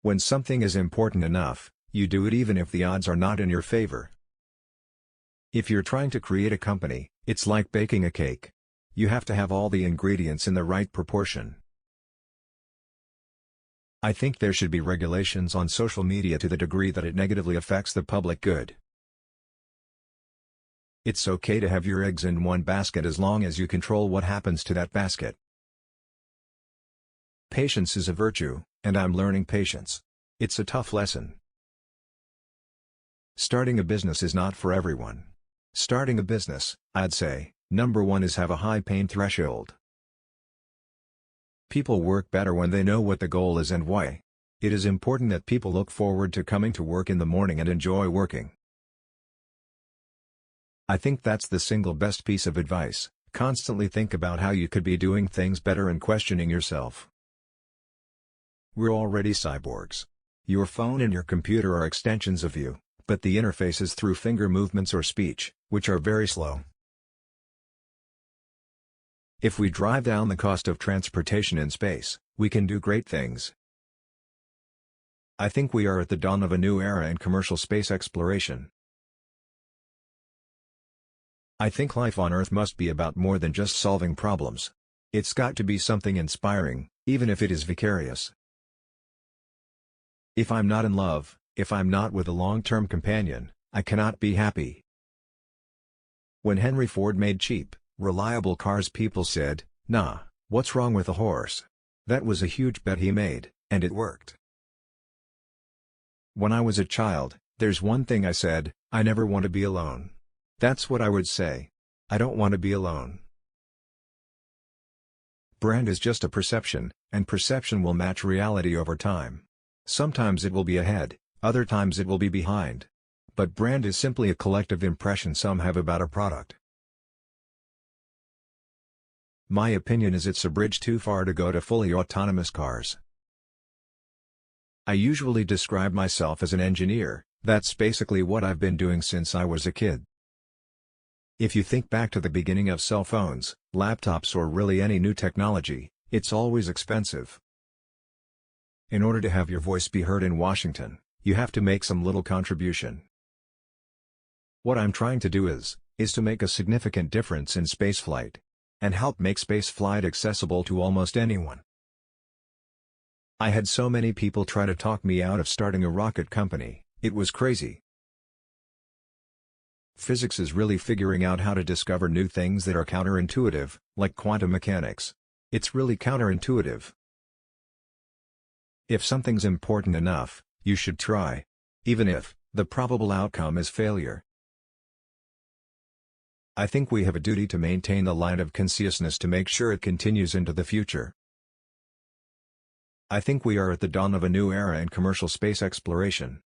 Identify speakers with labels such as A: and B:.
A: When something is important enough, you do it even if the odds are not in your favor. If you're trying to create a company, it's like baking a cake. You have to have all the ingredients in the right proportion. I think there should be regulations on social media to the degree that it negatively affects the public good. It's okay to have your eggs in one basket as long as you control what happens to that basket. Patience is a virtue, and I'm learning patience. It's a tough lesson. Starting a business is not for everyone. Starting a business, I'd say, number one is have a high pain threshold. People work better when they know what the goal is and why. It is important that people look forward to coming to work in the morning and enjoy working. I think that's the single best piece of advice. Constantly think about how you could be doing things better and questioning yourself. We're already cyborgs. Your phone and your computer are extensions of you, but the interface is through finger movements or speech, which are very slow. If we drive down the cost of transportation in space, we can do great things. I think we are at the dawn of a new era in commercial space exploration. I think life on Earth must be about more than just solving problems. It's got to be something inspiring, even if it is vicarious. If I'm not in love, if I'm not with a long-term companion, I cannot be happy. When Henry Ford made cheap, reliable cars, people said, "Nah, what's wrong with a horse?" That was a huge bet he made, and it worked. When I was a child, there's one thing I said: I never want to be alone. That's what I would say. I don't want to be alone. Brand is just a perception, and perception will match reality over time. Sometimes it will be ahead, other times it will be behind. But brand is simply a collective impression some have about a product. My opinion is it's a bridge too far to go to fully autonomous cars. I usually describe myself as an engineer. That's basically what I've been doing since I was a kid. If you think back to the beginning of cell phones, laptops, or really any new technology, it's always expensive. In order to have your voice be heard in Washington, you have to make some little contribution. What I'm trying to do is to make a significant difference in spaceflight, and help make spaceflight accessible to almost anyone. I had so many people try to talk me out of starting a rocket company, it was crazy. Physics is really figuring out how to discover new things that are counterintuitive, like quantum mechanics. It's really counterintuitive. If something's important enough, you should try. Even if the probable outcome is failure. I think we have a duty to maintain the line of consciousness to make sure it continues into the future. I think we are at the dawn of a new era in commercial space exploration.